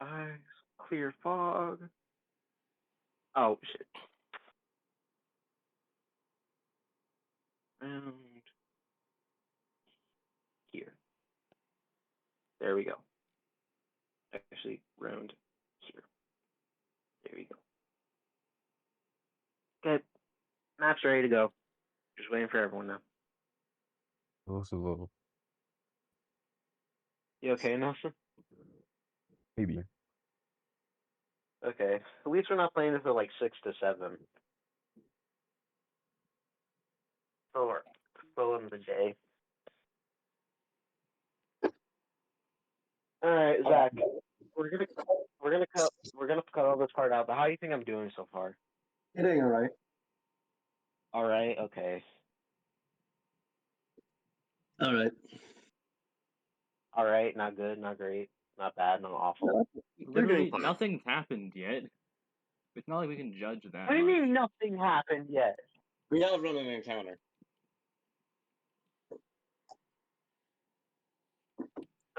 eyes, clear fog. Oh shit. And here. There we go. Actually, round here. There you go. Okay, map's ready to go. Just waiting for everyone now. Also low. You okay, Nelson? Maybe. Okay. At least we're not playing until like 6 to 7. So we're still in the day. All right, Zach. We're gonna cut all this part out. But how do you think I'm doing so far? You're doing all right. All right. Okay. All right. All right. Not good. Not great. Not bad. Not awful. Literally, nothing's happened yet. It's not like we can judge that. What do you much. mean nothing happened yet? We have run an encounter.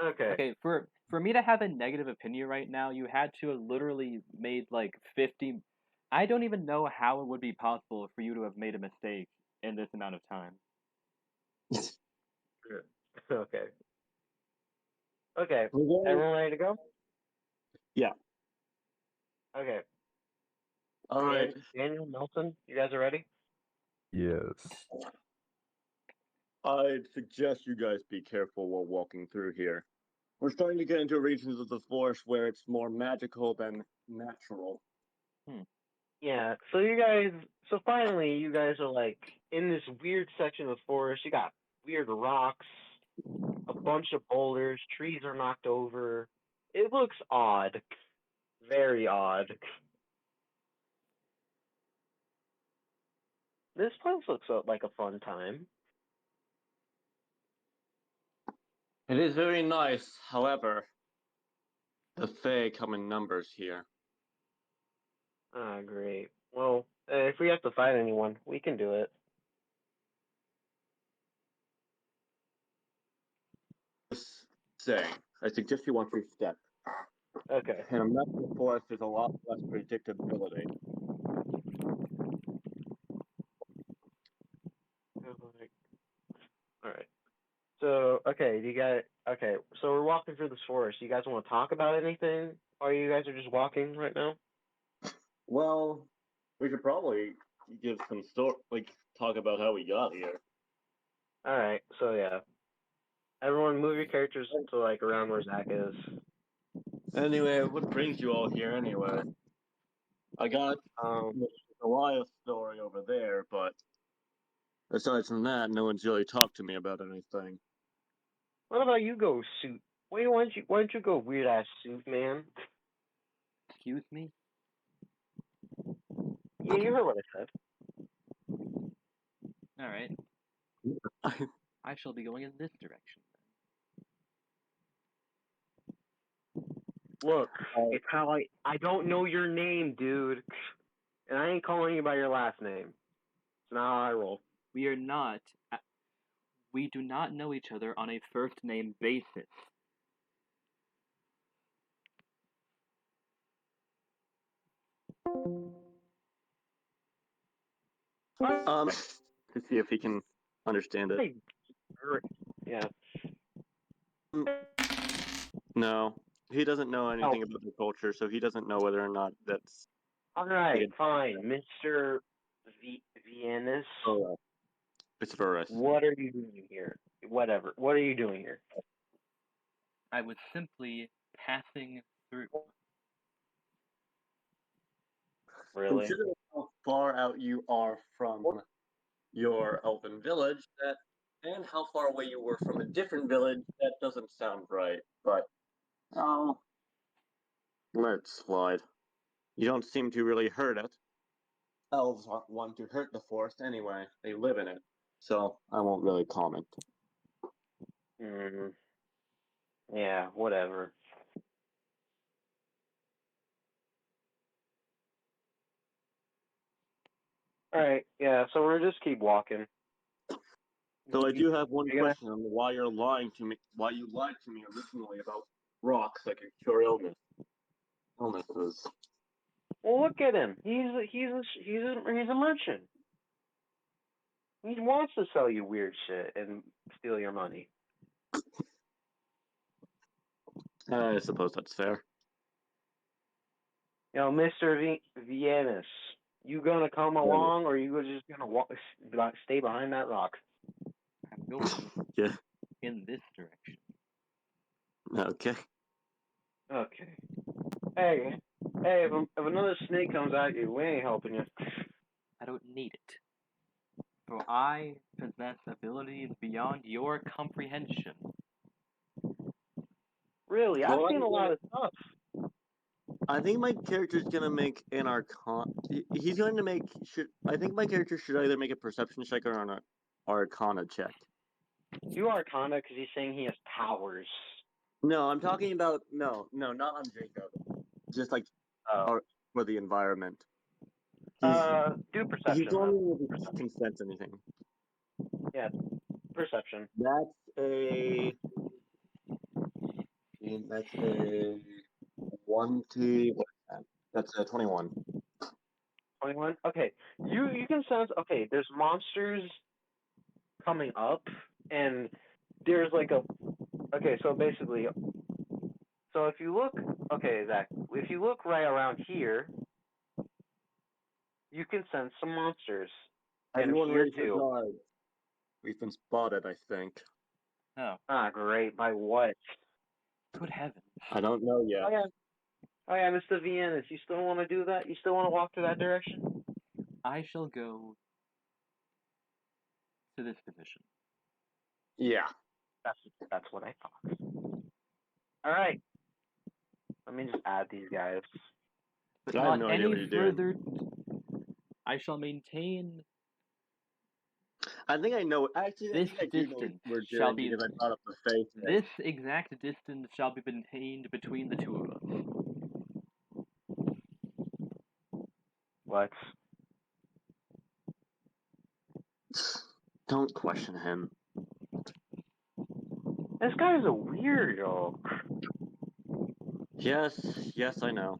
Okay. Okay, for me to have a negative opinion right now, you had to have literally made like 50. I don't even know how it would be possible for you to have made a mistake in this amount of time. Okay. Okay. Everyone ready to go? Yeah. Okay. All right. Daniel, Nelson, you guys are ready? Yes. I'd suggest you guys be careful while walking through here. We're starting to get into regions of the forest where it's more magical than natural. Yeah. So finally you guys are like in this weird section of the forest. You got weird rocks, a bunch of boulders, trees are knocked over. It looks odd. Very odd. This place looks like a fun time. It is very nice, however, the Fae come in numbers here. Ah, great. Well, if we have to fight anyone, we can do it. Just saying, I suggest you want to step. Okay. In a natural forest, there's a lot less predictability. All right. So, okay, so we're walking through this forest. You guys want to talk about anything? Or you guys are just walking right now? Well, we could probably give some talk about how we got here. All right. So yeah, everyone move your characters to like around where Zach is. Anyway, what brings you all here anyway? I got the Goliath story over there, but aside from that, no one's really talked to me about anything. What about you go suit? Why don't you go weird ass suit, man? Excuse me? Yeah, you heard what I said. Alright. I shall be going in this direction then. Look, it's how I don't know your name, dude. And I ain't calling you by your last name. It's not how I roll. We do not know each other on a first name basis. To see if he can understand it. Yeah. No, he doesn't know anything about the culture, so he doesn't know whether or not that's. All right, fine, Mr. Viennas. Oh, it's Verus. What are you doing here? Whatever. What are you doing here? I was simply passing through. Really? Considering how far out you are from your elven village, and how far away you were from a different village, that doesn't sound right. But let's slide. You don't seem to really hurt it. Elves aren't one to hurt the forest anyway. They live in it, so I won't really comment. Yeah, whatever. Alright, yeah, so we'll just keep walking. So I do have one question on why you're lying to me. Why you lied to me originally about rocks that can cure illness. illnesses. Well, look at him. He's a merchant. He wants to sell you weird shit and steal your money. I suppose that's fair. You know, Mr. Viennas, you gonna come along, or you just gonna stay behind that rock? I'm going Yeah. in this direction. Okay. Okay. Hey, if another snake comes at you, we ain't helping you. I don't need it. For I possess abilities beyond your comprehension. Really, I've Well, seen a lot of stuff. I think my character's gonna make an arcana. He's going to make. I think my character should either make a perception check or an arcana check. You Arcana because he's saying he has powers. No, I'm talking about not on Jacob. Just like for the environment. Do perception. He's going to consent to anything. Yeah, perception. That's a 20. That's a 21. 21. Okay, you can sense. Okay, there's monsters coming up, and there's like a. Okay, so basically, so if you look, okay, Zach, if you look right around here, you can sense some monsters. Everyone and here raise your too. guard. We've been spotted, I think. Oh, Ah, great. By what? good heavens. I don't know yet. Oh yeah, Mr. Viennas, you still want to do that? You still want to walk to that direction? I shall go to this position. Yeah. That's what I thought. All right. Let me just add these guys. But I have not no idea what any you're doing. further. I shall maintain I think I know. Actually, this I think I do know what distance we're shall doing be. because I brought up the face. This exact distance shall be maintained between the two of us. What? Don't question him. This guy's a weirdo. Yes, I know.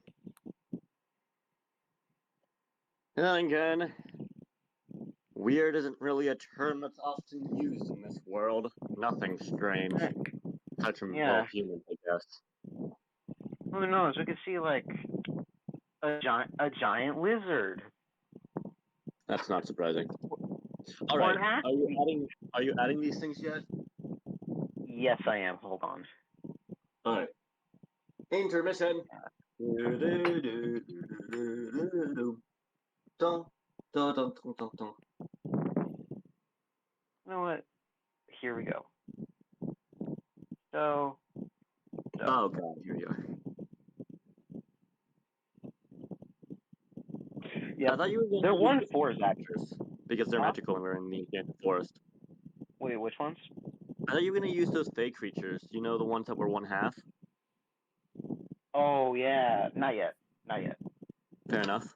And then again, weird isn't really a term that's often used in this world. Nothing strange. Aside from Yeah. humans, I guess. Who knows? We could see like a giant lizard. That's not surprising. All Or right. an axe. Are you adding these things yet? Yes, I am. Hold on. All right. Intermission. You know what? Here we go. So. Oh god, here you are. Yeah. I thought you were going There to were use four the creatures because they're Huh? magical and we're in the enchanted forest. Wait, which ones? I thought you were going to use those fey creatures. You know, the ones that were one half. Oh yeah, not yet. Fair enough.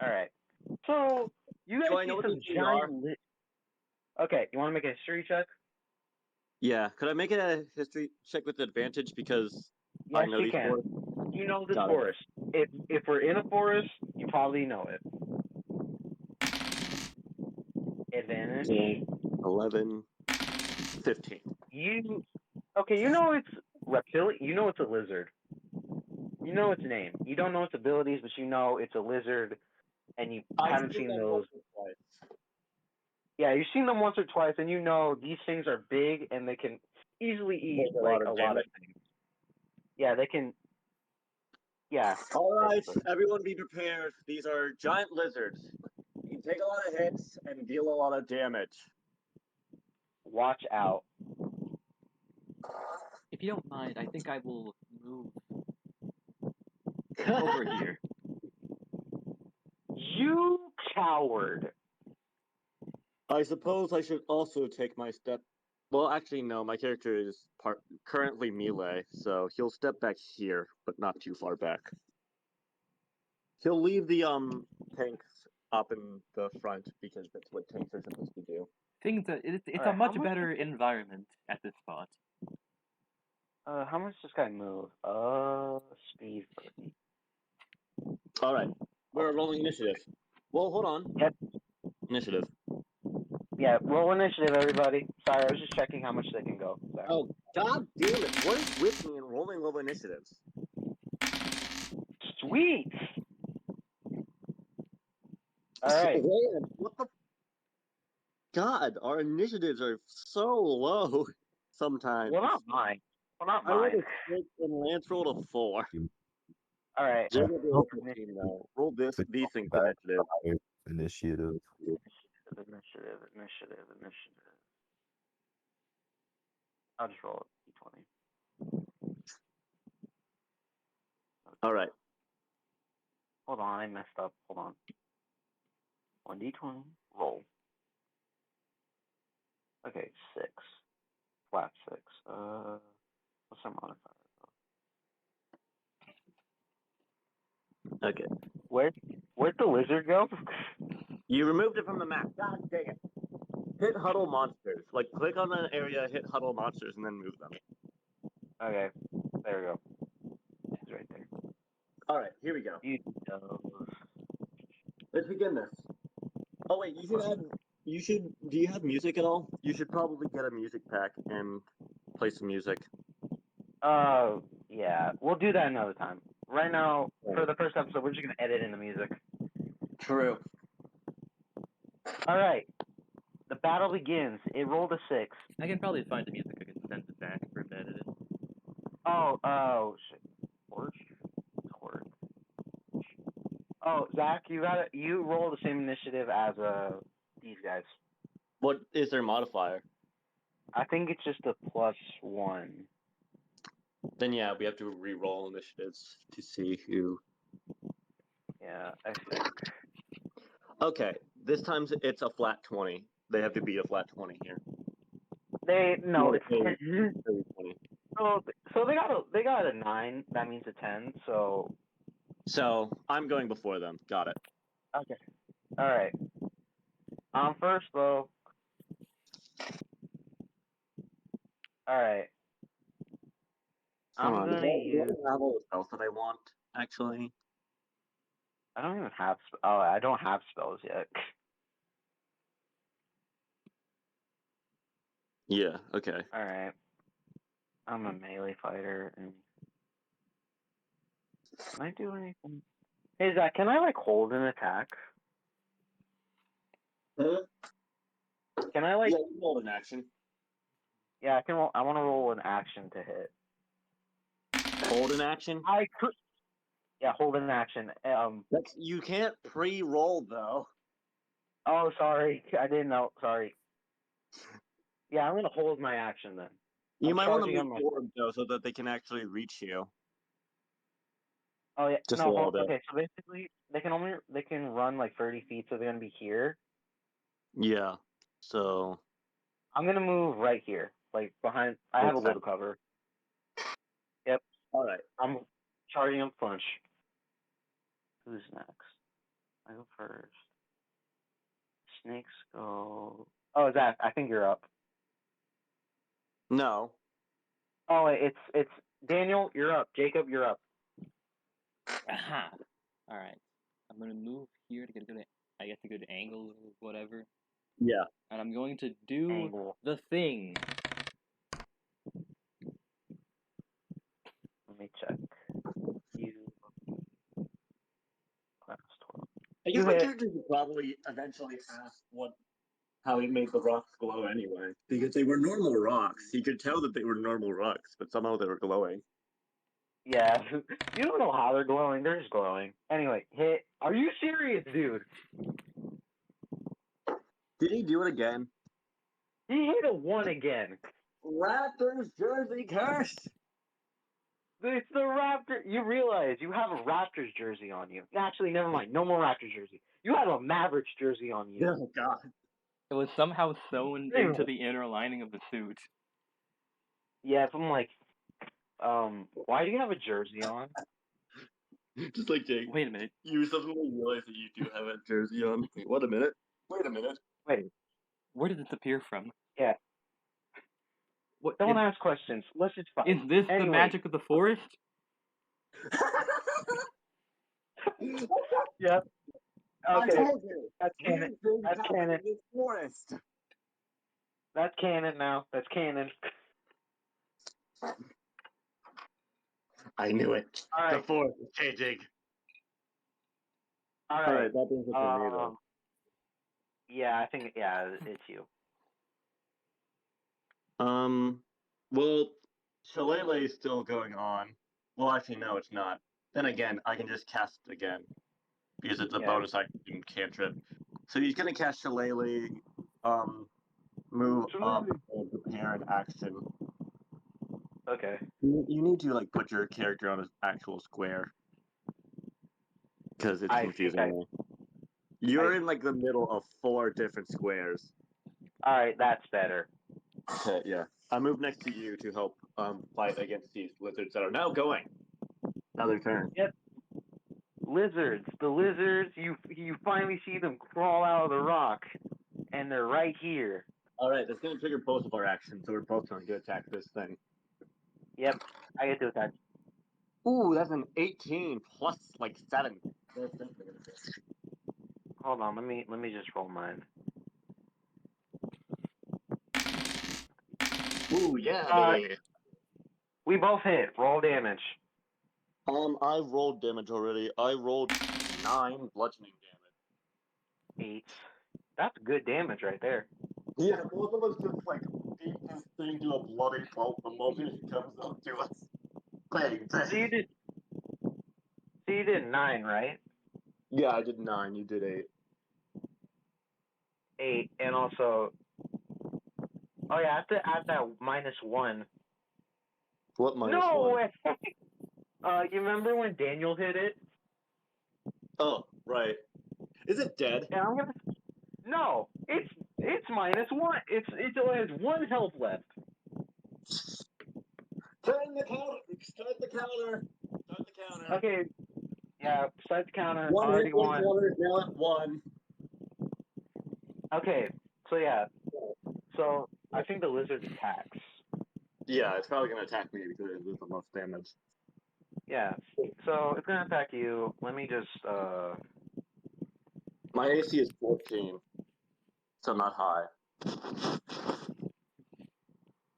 All right. So you guys Do I see know what some these things are? giant. Okay, you want to make a history check? Yeah. Could I make it a history check with advantage because Yes, I know you these can. forests? You know this Got it. forest. If we're in a forest, you probably know it. Advantage. 11, 15. You know it's reptilian. You know it's a lizard. You know its name. You don't know its abilities, but you know it's a lizard, and you haven't seen those. Yeah, you've seen them once or twice, and you know these things are big and they can easily eat Take a like lot of a lot of things. Yeah, they can. Yeah. All right, basically. everyone be prepared. These are giant lizards. You can take a lot of hits and deal a lot of damage. Watch out. If you don't mind, I think I will move over here. You coward. I suppose I should also take my step. Well, actually, no. My character is currently melee, so he'll step back here, but not too far back. He'll leave the tanks up in the front because that's what tanks are supposed to do. It's a Alright, much how much better environment at this spot. How much does this guy move? Speed 30. All right. We're rolling initiative. Well, hold on. Yep. Initiative. Yeah, roll initiative, everybody. Sorry, I was just checking how much they can go. Sorry. Oh, god damn it. What is with me in rolling low initiatives? Sweet! Alright. Man, what the? God, our initiatives are so low sometimes. Well, not mine. Well, not I rolled mine. a 6 and Lance rolled a 4. Alright. Jacob rolled a 15 though. Roll these things for initiative. Initiative. Initiative. I'll just roll a d20. All right. Hold on, I messed up. Hold on. 1d20. Roll. Okay, 6. Flat 6. What's our modifier? Okay. Where'd the lizard go? You removed it from the map. God dang it. Hit huddle monsters. Like, click on an area, hit huddle monsters, and then move them. Okay, there we go. He's right there. All right, here we go. You know. Let's begin this. Oh wait, do you have music at all? You should probably get a music pack and play some music. Yeah, we'll do that another time. Right now, for the first episode, we're just gonna edit in the music. True. All right, the battle begins. It rolled a 6. I can probably find the music. I can send it back for him to edit it. Oh, shit. Horak. Oh, Zach, you roll the same initiative as these guys. What is their modifier? I think it's just a +1. Then yeah, we have to re-roll initiatives to see who. Yeah, I think. Okay, this time it's a flat 20. They have to beat a flat 20 here. No, it's 10. 20. So they got a 9. That means a 10. So I'm going before them. Got it. Okay. All right. First though. All right. I'm gonna use. Do I have all the spells that I want? Actually, I don't even have. I don't have spells yet. yeah. Okay. All right. I'm a melee fighter, and can I do anything? Hey Zach, can I like hold an attack? Huh? Can I like? Yeah, you roll an action. Yeah, I can roll. I want to roll an action to hit. Hold an action. I could. Yeah, hold an action. You can't pre-roll though. Oh, sorry. I didn't know. Sorry. Yeah, I'm gonna hold my action then. You might want to charging move on my- forward though, so that they can actually reach you. Oh yeah. Just a No. little bit. Okay. So basically, they can run like 30 feet, so they're gonna be here. Yeah. So. I'm gonna move right here, like behind. I have a Okay. little cover. Yep. All right. I'm charging up punch. Who's next? I go first. Snakes go. Oh, Zach, I think you're up. No. Oh, wait, it's Daniel. You're up. Jacob, you're up. Aha! Alright. I'm gonna move here to get a good, I guess, a good angle or whatever. Yeah. And I'm going to do Angle. the thing. Let me check. You. Class 12. I guess You my hit. character could probably eventually ask how he made the rocks glow anyway. Because they were normal rocks. He could tell that they were normal rocks, but somehow they were glowing. Yeah, you don't know how they're glowing. They're just glowing. Anyway, hit. Are you serious, dude? Did he do it again? He hit a 1 again. Raptors jersey curse! It's the Raptor. You realize you have a Raptors jersey on you. Actually, never mind. No more Raptors jersey. You have a Mavericks jersey on you. Oh god. It was somehow sewn into the inner lining of the suit. Yeah, so I'm like, why do you have a jersey on? Just like Jake. Wait a minute. You suddenly realize that you do have a jersey on. Wait, what a minute. Wait a minute. Wait, Where did this appear from? yeah. What, Don't ask questions. Let's just fight. is this the Anyway. magic of the forest? Yep. I Okay. told you. That's canon. Weird things That's happen canon. in this forest. That's canon now. That's canon. I knew it. All The right. forest is changing. All All right. right, that brings it to me though. Yeah, I think it's you. Well, Shillelagh is still going on. Well, actually, no, it's not. Then again, I can just cast again because it's a Yeah. bonus action cantrip. So he's gonna cast Shillelagh, move up, and prepare an action. Okay. You need to like put your character on an actual square because it's I think confusing. You're in like the middle of 4 different squares. All right, that's better. Okay, yeah. I move next to you to help fight against these lizards that are now going. Another turn. Yep. Lizards. The lizards. You finally see them crawl out of the rock, and they're right here. All right, that's gonna trigger both of our actions, so we're both going to attack this thing. Yep. I get to attack. Ooh, that's an 18 plus like 7. That's definitely gonna hit. Hold on. Let me just roll mine. Ooh, yeah, baby. We both hit. Roll damage. I rolled damage already. I rolled 9 bludgeoning damage. 8. That's good damage right there. Yeah, both of us just like beat this thing to a bloody pulp the moment it comes up to us. Bang, bang. So you did 9, right? Yeah, I did 9. You did 8. 8, and also. Oh yeah, I have to add that -1. What minus No 1? way. You remember when Daniel hit it? Oh, right. Is it dead? And I'm gonna. No, it's -1. It only has 1 health left. Turn the counter. Start the counter. Start the counter. Okay. Yeah, start the counter. 1 Already hit point won. counter. Now at 1. Okay, so yeah. So I think the lizard attacks. Yeah, it's probably gonna attack me because it does the most damage. Yeah. So it's gonna attack you. Let me just My AC is 14, so not high.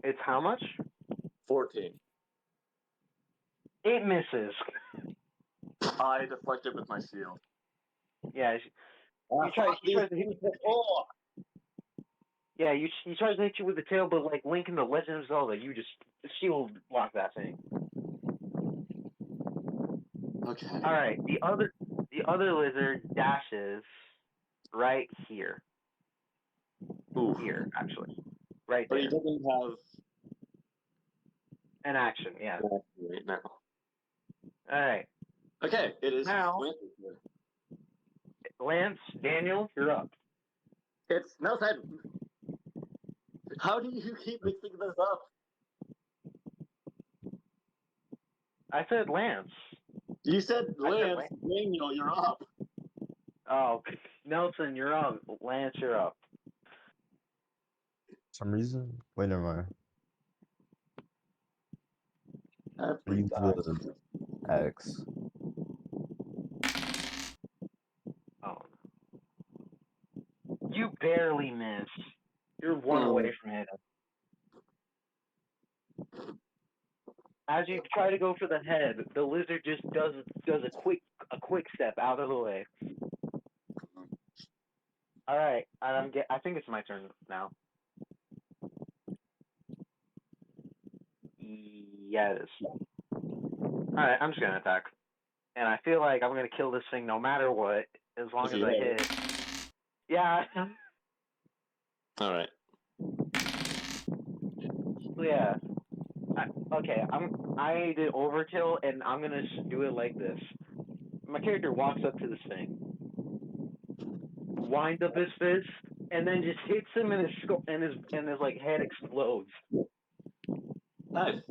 It's how much? 14. It misses. I deflect it with my shield. Yeah. He tries to hit you. Yeah, he tries to hit you with the tail, but like Link in the Legend of Zelda, you just shield block that thing. Okay. All right, the other lizard dashes right here. Ooh. Here, actually, right But there. he doesn't have An action, yeah. right now. All right, Okay, it is Now- Lance's turn. Lance, Daniel, you're up. It's Nelson. How do you keep mixing this up? I said Lance. You said I said Lance. Daniel, you're up. Oh, Nelson, you're up. Lance, you're up. some reason. Wait, never mind. Every Use time. the X. Oh. You barely missed. You're 1 away from hitting. As you try to go for the head, the lizard just does a quick step out of the way. All right, I think it's my turn now. Yeah, it is. All right, I'm just gonna attack, and I feel like I'm gonna kill this thing no matter what, as long as I hit it. Yeah. All right. Yeah. Okay, I did overkill, and I'm gonna do it like this. My character walks up to this thing, winds up his fist, and then just hits him, and his like head explodes. Nice.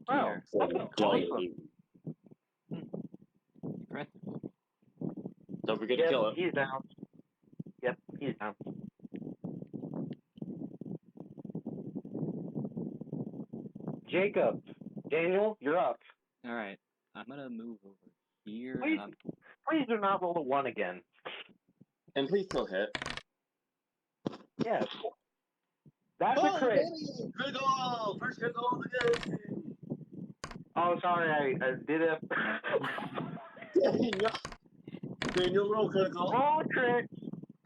Oh Wow, dear. that's awesome. Impressive. Don't forget to Yep, kill him. he's down. Yep, he's down. Jacob, Daniel, you're up. All right, I'm gonna move over here, Please, and I'm please do not roll a 1 again. And please still hit. Yes. That's a crit. Baby! Critical! First critical of the game! Oh, sorry, I did it. Daniel, roll critical. Roll a crit.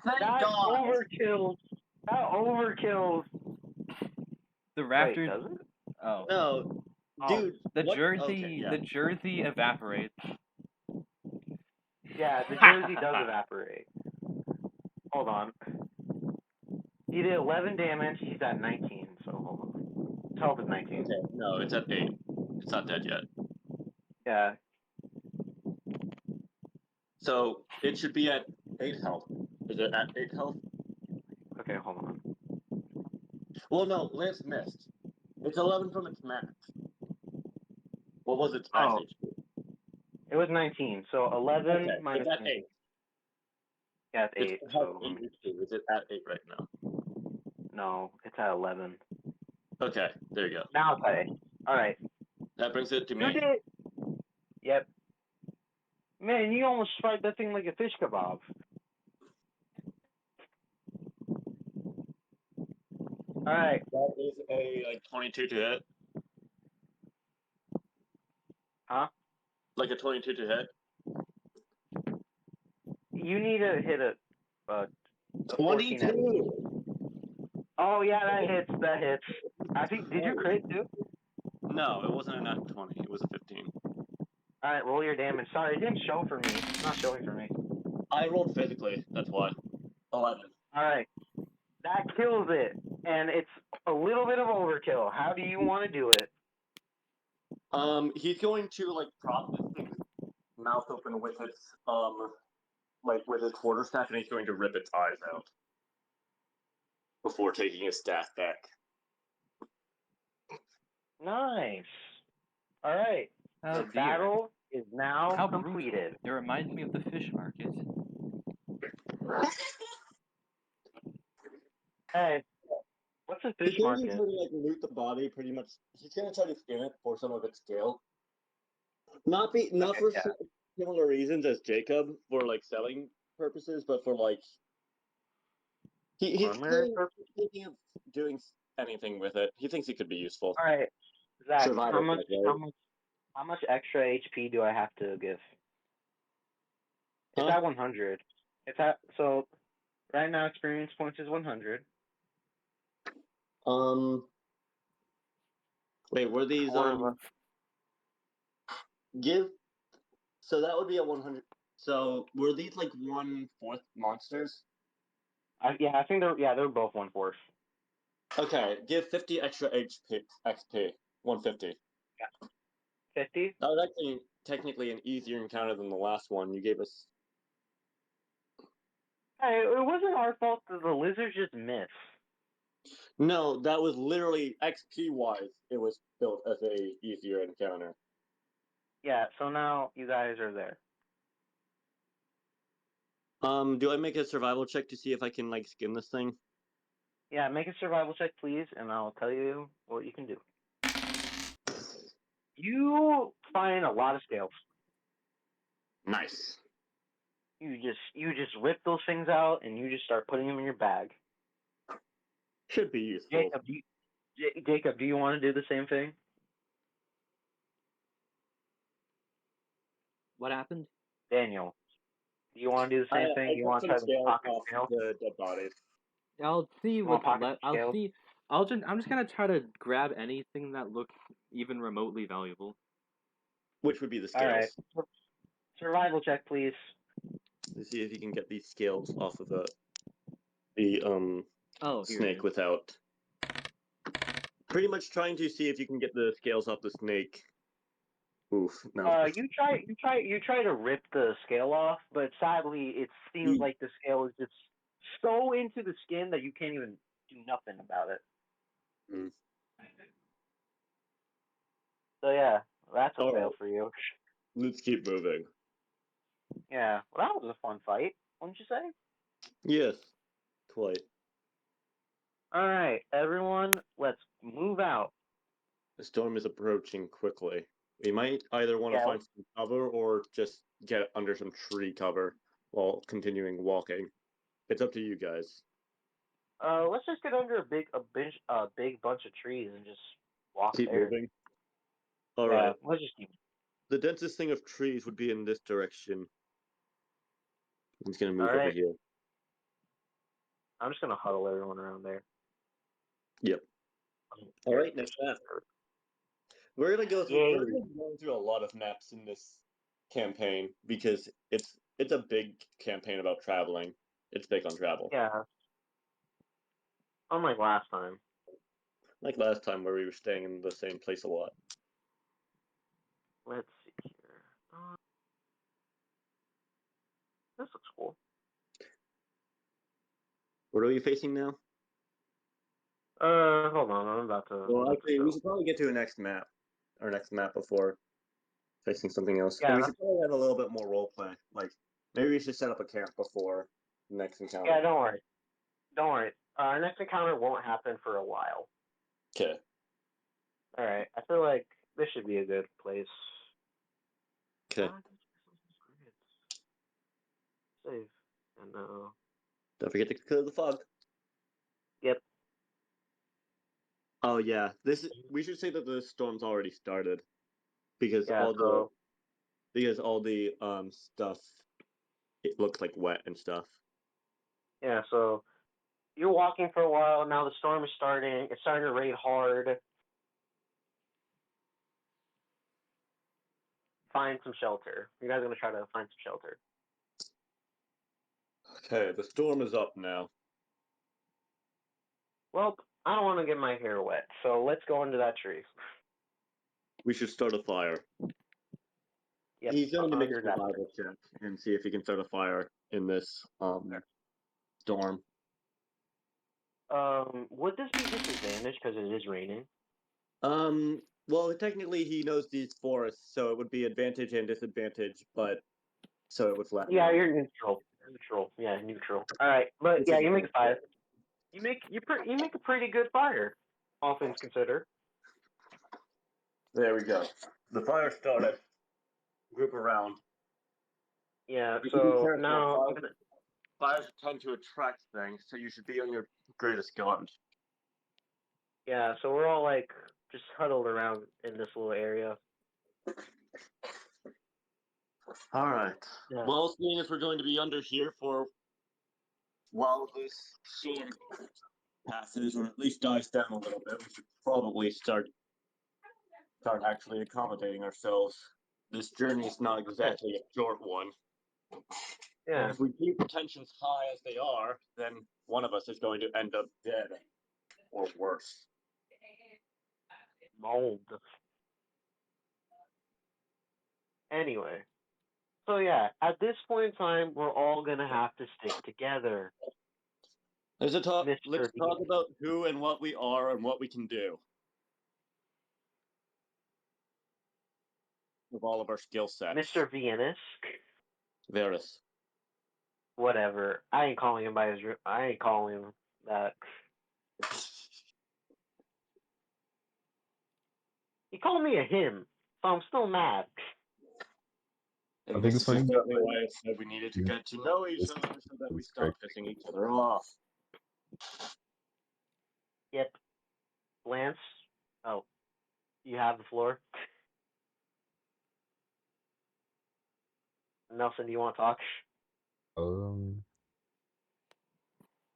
Thank That God! overkills. That overkills. the Wait, Raptors. does it? Oh, No, Oh, dude. the what? jersey, Okay, yeah. the jersey evaporates. yeah, the jersey does evaporate. Hold on. He did 11 damage. He's at 19, so hold on. His health is 19. Okay, no, it's at 8. It's not dead yet. Yeah. So it should be at 8 health. Is it at 8 health? Okay, hold on. Well, no, Lance missed. It's 11 from its max. What was its max Oh. HP? It was 19, so 11 Okay, minus it's at 19. 8. Yeah, it's 8. It has So 8 HP. Is it at 8 right now? no, it's at 11. Okay, there you go. Now it's at 8. All right. That brings it to You me. did. Yep. Man, you almost fried that thing like a fish kebab. All right. That is a like 22 to hit. Huh? Like a 22 to hit. You need to hit a 14 at 22. Oh yeah, that hits. That hits. I think. Did you crit too? No, it wasn't a nat 20. It was a 15. All right, roll your damage. Sorry, it didn't show for me. It's not showing for me. I rolled physically. That's why. 11. All right. That kills it, and it's a little bit of overkill. How do you want to do it? He's going to like prop this thing's mouth open with its like with his quarterstaff, and he's going to rip its eyes out before taking his staff back. Nice. All right. Oh, The dear. battle is now How completed. brutal. It reminds me of the fish market. Hey, what's a fish He's going to market? try to like loot the body pretty much. He's going to try to skin it for some of its scale. Not for yeah. similar reasons as Jacob for like selling purposes, but for like he's Primary thinking of doing anything with it. He thinks it could be useful. All right, Zach. Survival check, right? How much extra HP do I have to give? It's Huh? at 100. It's at so. Right now, experience points is 100. Wait, were these give? So that would be a 100. So were these like 1/4 monsters? Yeah, I think they're both 1/4. Okay, give 50 extra XP. 150. 50. That was actually technically an easier encounter than the last one. You gave us. Hey, it wasn't our fault that the lizards just missed. No, that was literally XP wise. It was built as a easier encounter. Yeah, so now you guys are there. Do I make a survival check to see if I can like skin this thing? Yeah, make a survival check, please, and I'll tell you what you can do. You find a lot of scales. Nice. You just rip those things out and you just start putting them in your bag. Should be useful. Jacob, do you want to do the same thing? What happened? Daniel, do you want to do the same thing? You want to try to pocket scales? The dead bodies. I'll see You want what's pocket left. I'll scales? see. I'm just gonna try to grab anything that looks even remotely valuable. Which would be the All scales. right. Survival check, please. To see if you can get these scales off of the Oh, here it snake is. without. Pretty much trying to see if you can get the scales off the snake. Oof, no. You try to rip the scale off, but sadly, it seems like the scale is just so into the skin that you can't even do nothing about it. Mm. So yeah, that's a All fail right. for you. Let's keep moving. Yeah, well, that was a fun fight, wouldn't you say? Yes, quite. All right, everyone, let's move out. The storm is approaching quickly. We might either want to Yeah. find some cover or just get under some tree cover while continuing walking. It's up to you guys. Let's just get under a big bunch of trees and just walk Keep there. moving. All Yeah, right. let's just keep. The densest thing of trees would be in this direction. I'm just gonna move over Alright. here. I'm just gonna huddle everyone around there. Yep. All right, next map. We're gonna go through. Yay. We're gonna be going through a lot of maps in this campaign because it's a big campaign about traveling. It's big on travel. Yeah. Unlike last time. Like last time where we were staying in the same place a lot. Let's see here. This looks cool. What are we facing now? Hold on, I'm about to. Well, actually, we should probably get to our next map before facing something else. Yeah, And we should probably have a little bit more role play. Like maybe we should set up a camp before the next encounter. Yeah, don't worry. Don't worry. Our next encounter won't happen for a while. Okay. Alright, I feel like this should be a good place. Okay. Save. And Don't forget to clear the fog. Yep. Oh yeah, we should say that the storm's already started because Yeah, all the stuff it looks like wet and stuff. Yeah, so you're walking for a while, now the storm is starting, it's starting to rain hard. Find some shelter. You guys are gonna try to find some shelter. Okay, the storm is up now. Well, I don't want to get my hair wet, so let's go into that tree. We should start a fire. Yep, He's going to make a under that survival check and see if he can start a fire in this storm. Would this be disadvantage because it is raining? Well, technically he knows these forests, so it would be advantage and disadvantage, but so it would flatten. Yeah, out. you're neutral. Neutral. Yeah, neutral. All right, but Which yeah, is you make good. 5. You make a pretty good fire, all things considered. There we go. The fire started. Group around. Yeah. You should be So careful. now Fires tend to attract things, so you should be on your greatest guard. yeah, so we're all like just huddled around in this little area. All right. Yeah. Well, seeing as we're going to be under here for while this storm passes, or at least dies down a little bit, we should probably start actually accommodating ourselves. This journey is not exactly a short one. Yeah. And if we keep tensions high as they are, then one of us is going to end up dead, or worse. Mold. Anyway. So yeah, at this point in time, we're all gonna have to stick together. Let's talk Mr. about who and what we are and what we can do. With all of our skill sets. Mr. Venus. Verus. Whatever. I ain't calling him that. He called me a him, so I'm still mad. And I think this it's is funny. exactly why I said we needed to get to know each other so that we stop pissing each other off. Yep. Lance? Oh. You have the floor. Nelson, do you want to talk?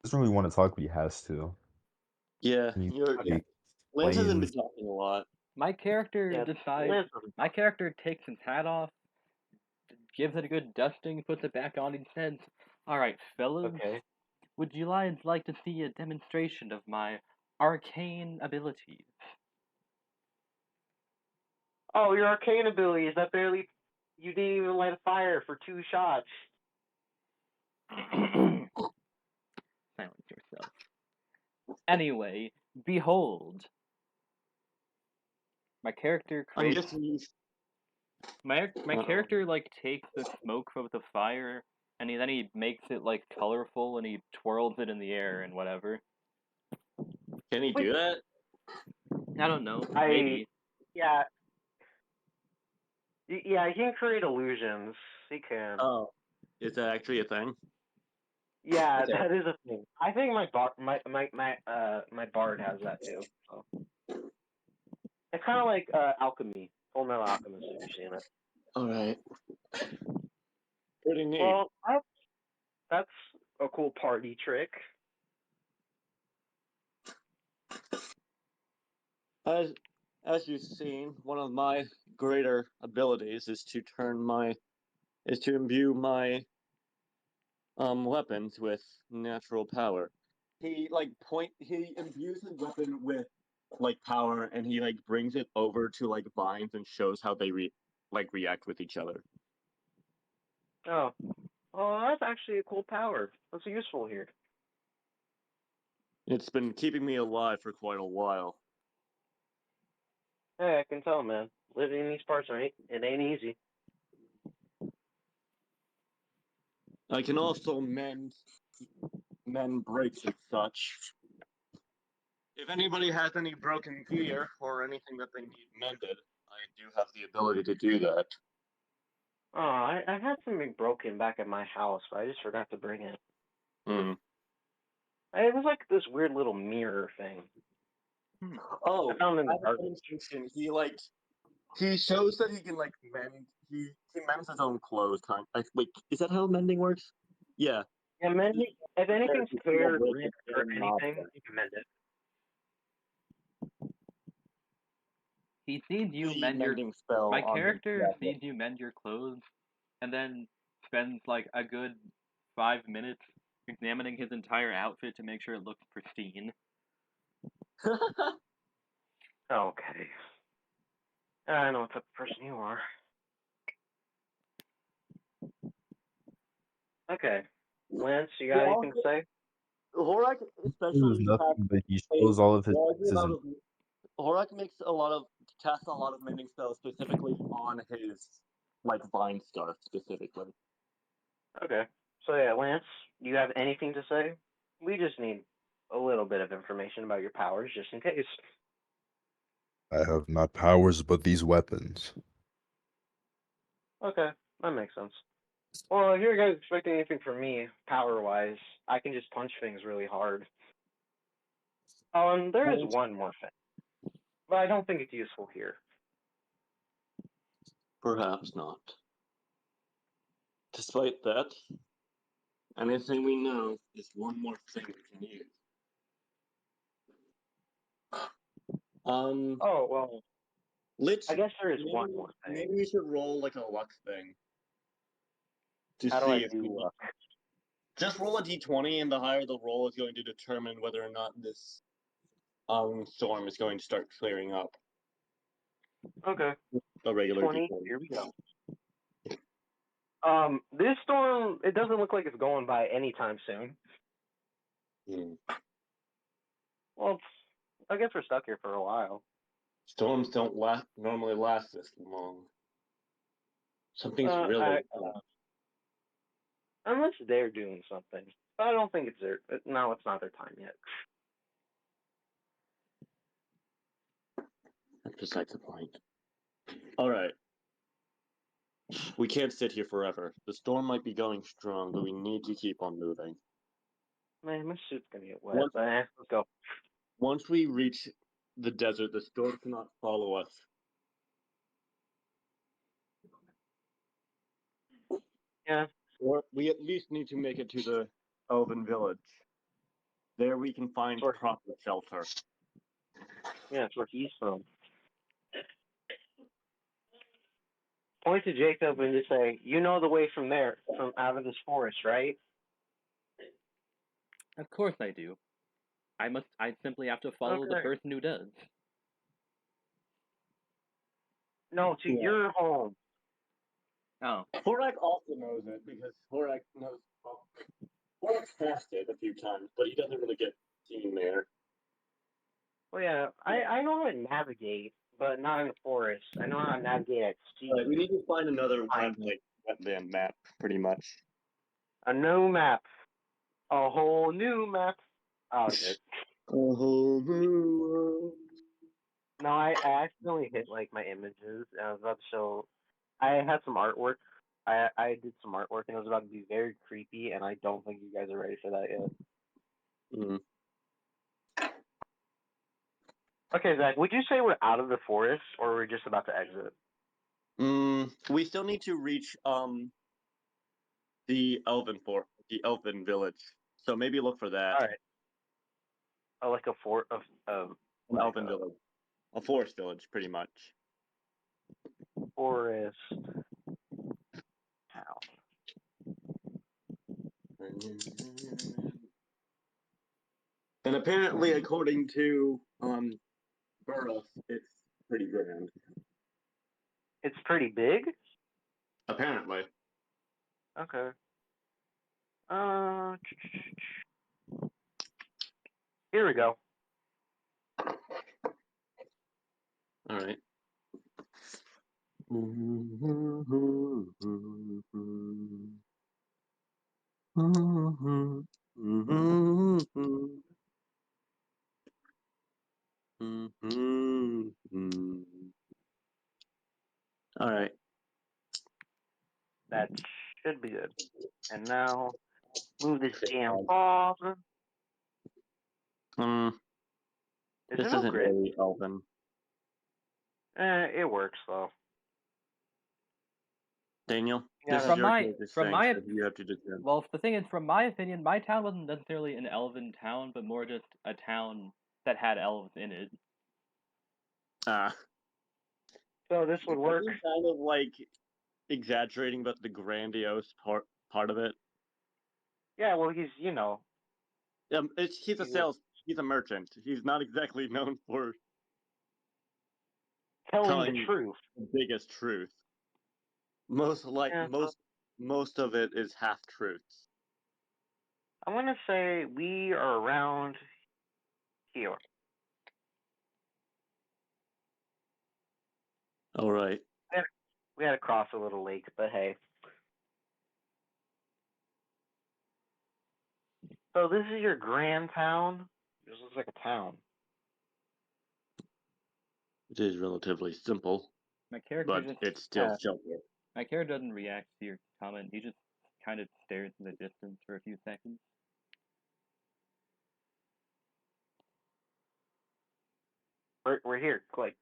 Doesn't really want to talk, but he has to. Yeah, Can you Lance explain- hasn't been talking a lot. My character Yeah, decides. Listen. My character takes his hat off, gives it a good dusting, puts it back on, and says, "All right, fellas, Okay. would you like to see a demonstration of my arcane abilities?" Oh, your arcane ability is that barely. You didn't even light a fire for 2 shots. Silence yourself. Anyway, behold. My character I'm creates. guessing you. My character like takes the smoke from the fire and then he makes it like colorful and he twirls it in the air and whatever. Can he do that? I don't know. I- Maybe. Yeah. Yeah, he can create illusions. He can. Oh, is that actually a thing? Yeah, okay. that is a thing. I think my bard has that too. So. It's kind of like alchemy, Full Metal Alchemist. If you've seen it. All right. Pretty neat. Well, that's a cool party trick. As you've seen, one of my greater abilities is to imbue my weapons with natural power. He imbues his weapon with power, and he brings it over to vines and shows how they react with each other. Oh, well, that's actually a cool power. That's useful here. It's been keeping me alive for quite a while. Hey, I can tell, man. Living in these parts, it ain't easy. I can also mend breaks and such. If anybody has any broken gear or anything that they need mended, I do have the ability to do that. Oh, I had something broken back at my house, but I just forgot to bring it. Hmm. It was like this weird little mirror thing. Oh, I found it in the as a garbage. demonstration, he shows that he can mend. He mends his own clothes. Wait, is that how mending works? Yeah. Yeah, mending. If anything's teared, break ripped, it or and not anything, break. you can mend it. He sees you The mend your. mending spell My on his character weapon. sees you mend your clothes, and then spends like a good 5 minutes examining his entire outfit to make sure it looks pristine. Okay. I know what type of person you are. Okay. Lance, you got anything to say? Horak There's especially nothing, but he shows all of his weaknesses and Horak casts a lot of mending spells specifically on his vine scarf specifically. Okay. So yeah, Lance, you have anything to say? We just need a little bit of information about your powers, just in case. I have not powers but these weapons. Okay, that makes sense. Well, if you guys expecting anything from me, power-wise, I can just punch things really hard. There is one more thing, but I don't think it's useful here. Perhaps not. Despite that, anything we know is one more thing we can use. Oh, well, Let's. I guess there is one more thing. Maybe we should roll a luck thing. To How do see I if do we luck? just roll a d20, and the higher the roll is going to determine whether or not this storm is going to start clearing up. Okay, A regular 20, d20. here we go. This storm, it doesn't look like it's going by anytime soon. Well, I guess we're stuck here for a while. Storms don't normally last this long. Something's really Unless they're doing something. But I don't think it's no, it's not their time yet. That's besides the point. All right. We can't sit here forever. The storm might be going strong, but we need to keep on moving. Man, my suit's gonna get wet. Let's go. Once we reach the desert, the storm cannot follow us. Yeah. Or we at least need to make it to the Elven village. There we can find proper shelter. Yeah, it's where he's from. Point to Jacob and just say, "You know the way from there, from out of this forest, right?" Of course I do. I simply have to follow the Okay. person who does. No, to your home. Oh. Horak also knows it because Horak knows. Horak's passed it a few times, but he doesn't really get seen there. Well, yeah, I know how to navigate, but not in the forest. I know how to navigate at sea. We need to find another wetland map, pretty much. A new map. A whole new map. Oh, shit. A whole new world. No, I accidentally hit like my images. And I was about to show. I had some artwork. I did some artwork and it was about to be very creepy, and I don't think you guys are ready for that yet. Mm. Okay, Zach, would you say we're out of the forest or we're just about to exit? We still need to reach the Elven village. So maybe look for that. All right. Oh, like a fort of An like Elven village. A forest village, pretty much. forest town. And apparently, according to Verus, it's pretty grand. It's pretty big. Apparently. Okay. Here we go. All right. All right. That should be good. And now move this damn ball. Is This it no isn't grid? really Elven. It works though. Daniel, Yeah, this is From your my character's from strength, my so you have to defend. well, the thing is, from my opinion, my town wasn't necessarily an elven town, but more just a town that had elves in it. Ah. So this would work. Isn't kind of like exaggerating about the grandiose part of it. Yeah, well, he's He's a he's a merchant. He's not exactly known for telling the telling truth. the biggest truth. Most of it is half truths. I'm gonna say we are around here. All right. We had to cross a little lake, but hey. So this is your grand town. This looks like a town. It is relatively simple, My character but just it's still shelter. my character doesn't react to your comment. He just kind of stares in the distance for a few seconds. We're here. Like,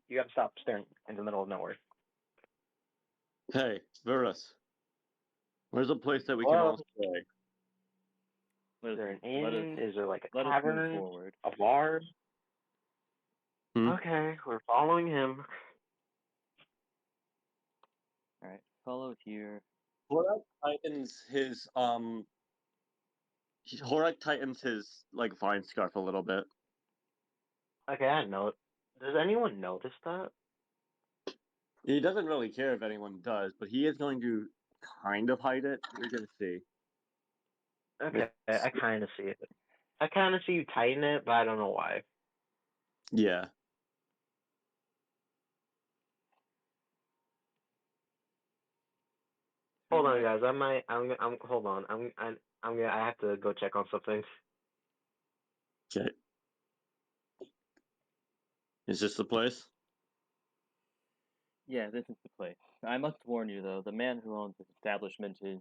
you gotta stop staring in the middle of nowhere. Hey, Verus. Where's a place that we can Well, all stay? is there an let us inn? Is there like a let us move tavern? forward. A bar? Hmm? Okay, we're following him. All right, follow here. Horak tightens his like vine scarf a little bit. Okay, I know it. Does anyone notice that? He doesn't really care if anyone does, but he is going to kind of hide it. You're gonna see. Okay, I kind of see it. I kind of see you tighten it, but I don't know why. Yeah. Hold on, guys. Hold on. I have to go check on something. Okay. Is this the place? Yeah, this is the place. I must warn you, though, the man who owns this establishment is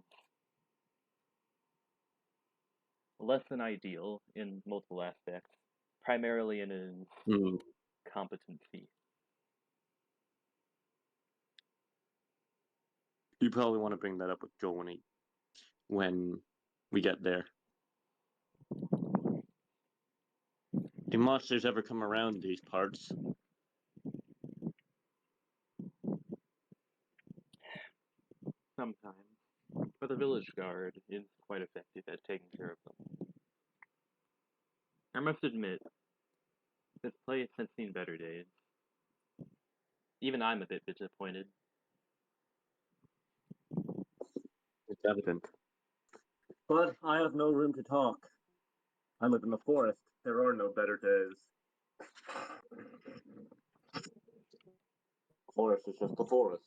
less than ideal in multiple aspects, primarily in his Hmm. competency. You probably want to bring that up with Joel when we get there. If monsters ever come around these parts, Sometimes. But the village guard is quite effective at taking care of them. I must admit, this place has seen better days. Even I'm a bit disappointed. it's evident. But I have no room to talk. I live in the forest. There are no better days. Forest is just the forest.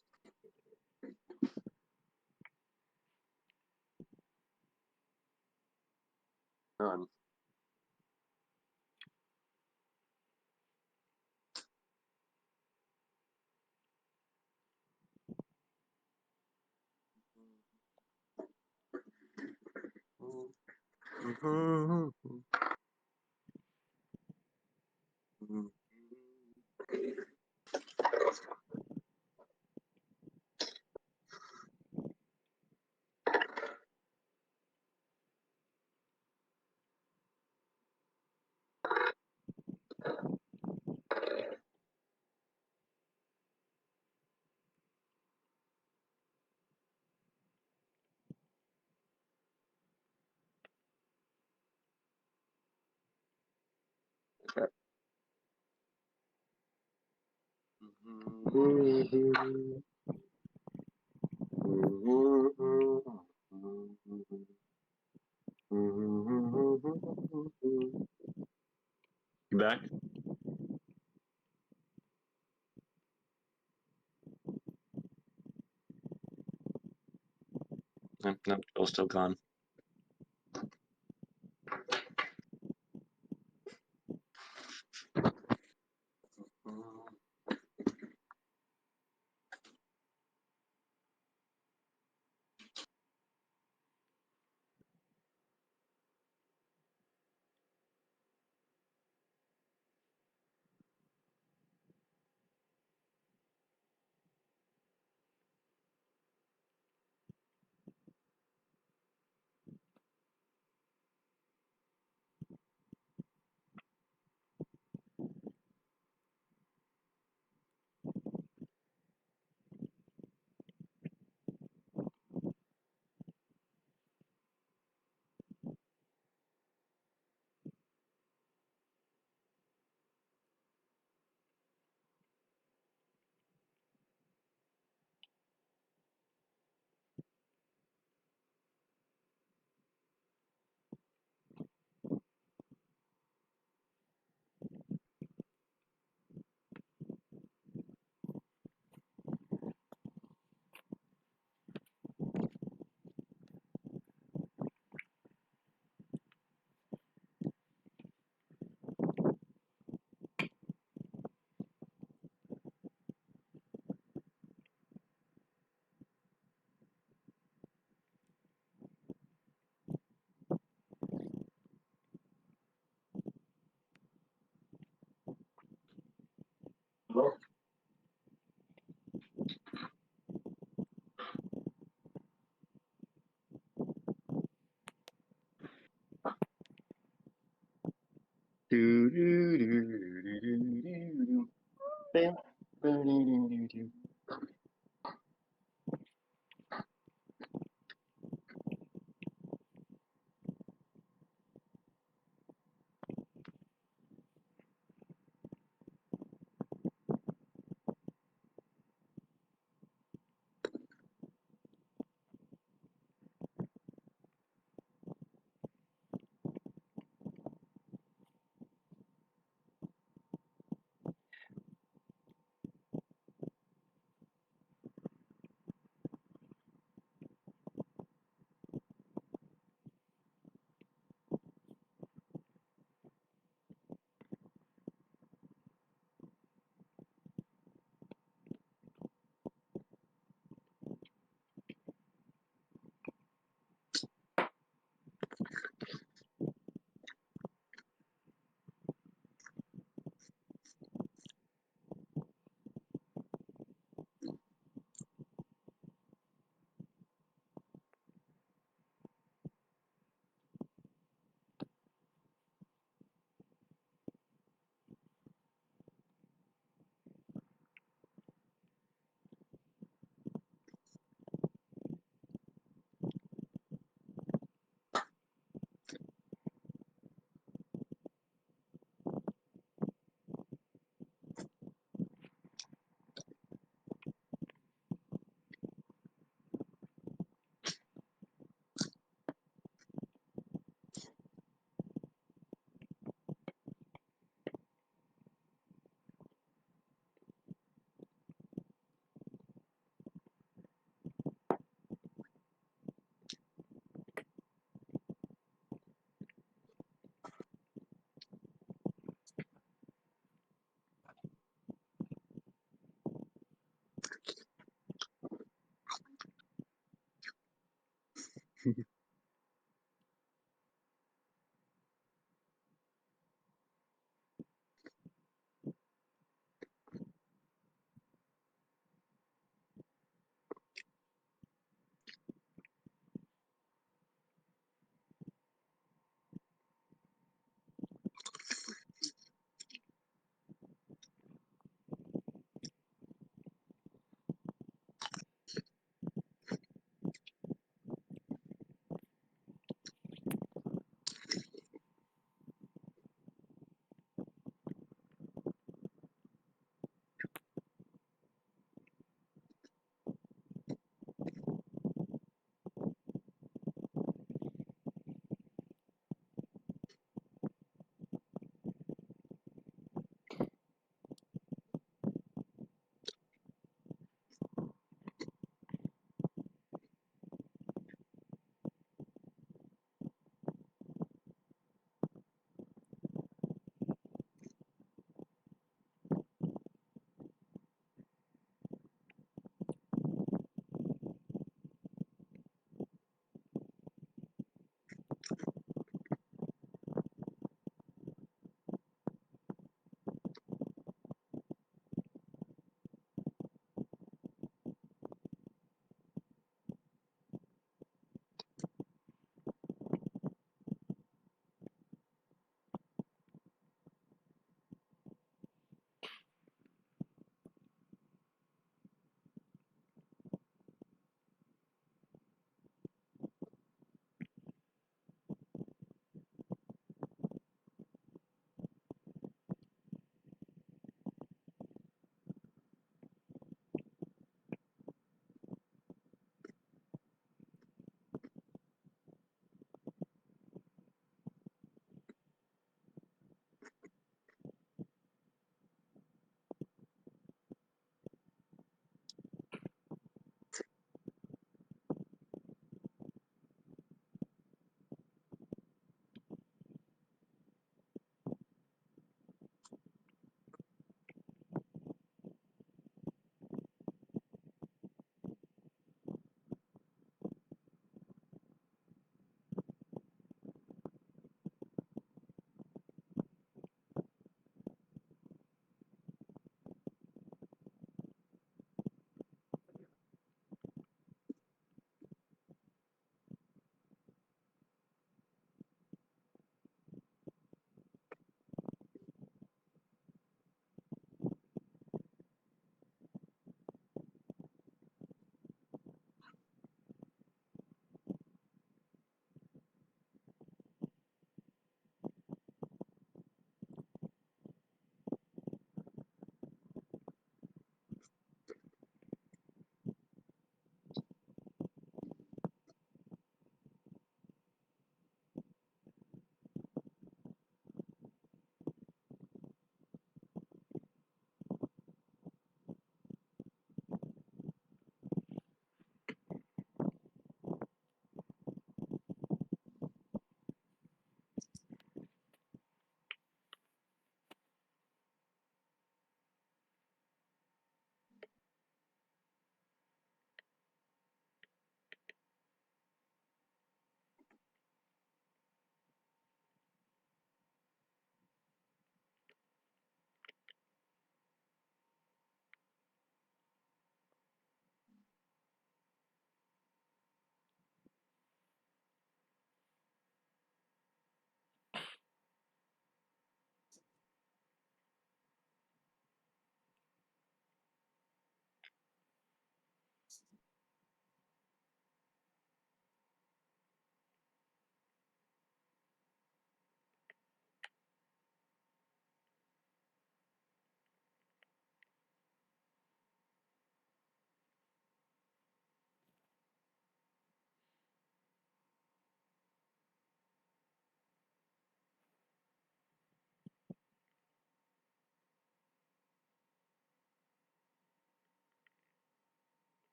None. You back? No, Joel's still gone.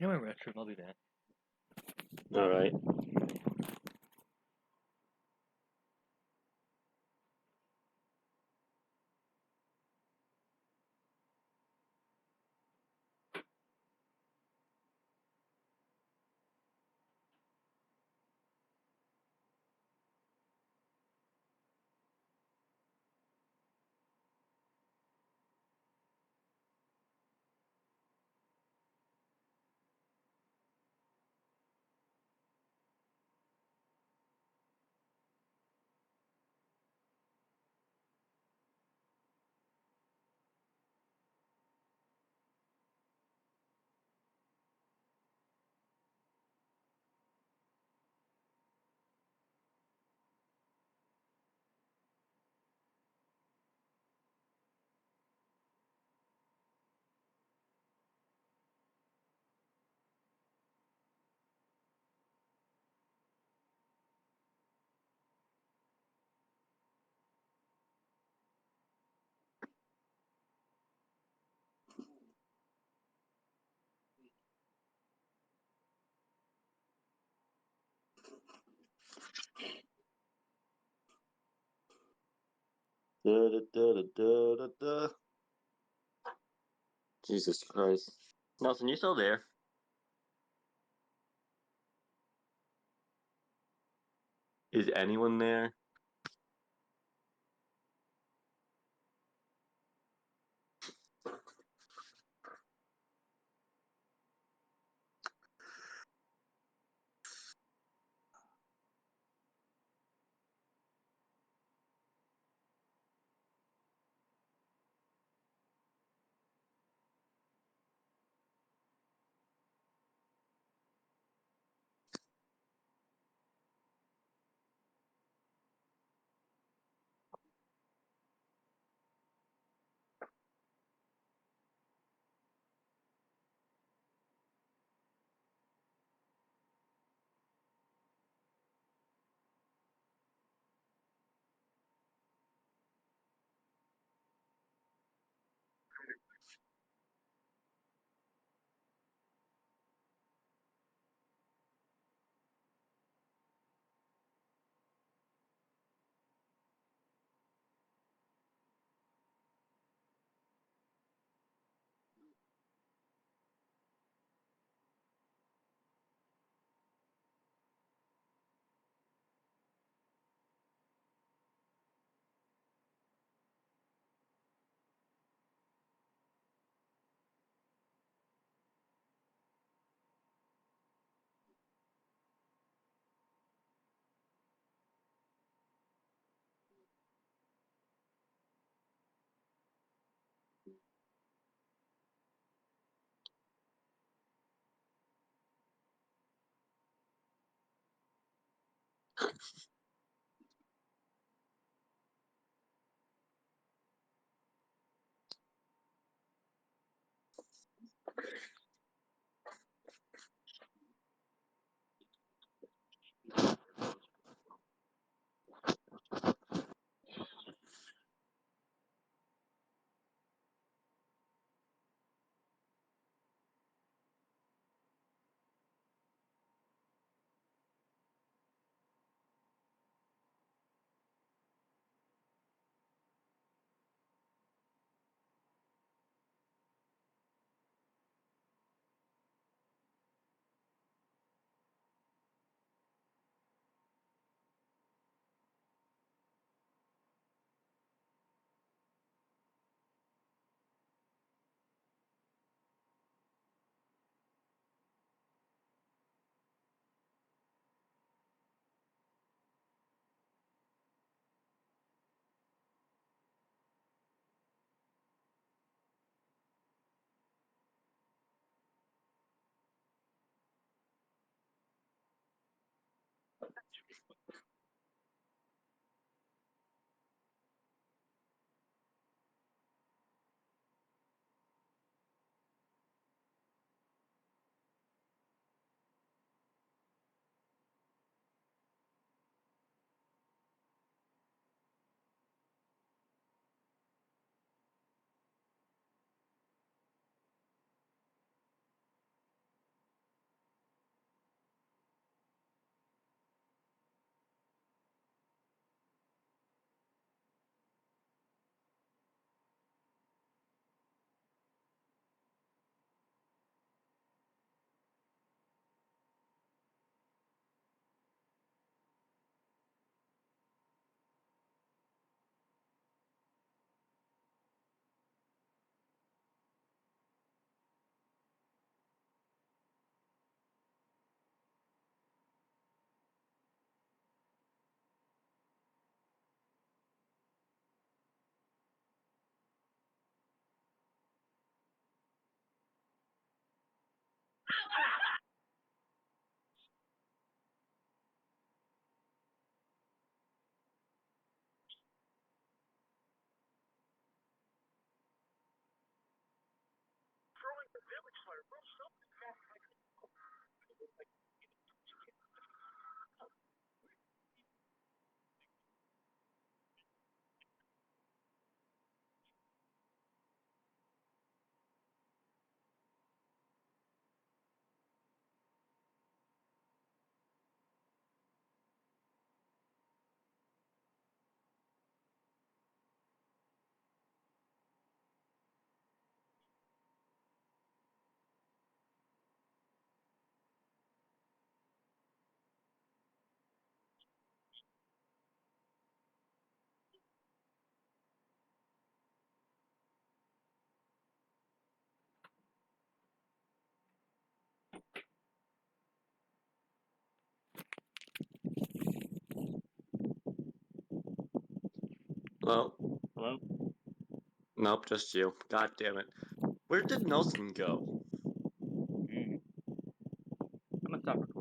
Yeah, my restroom. I'll be back. All right. Da, da, da, da, da, da, da. Jesus Christ. Nelson, you still there? Is anyone there? Hello? Hello? Nope, just you. God damn it. Where did Nelson go? I'm gonna stop recording.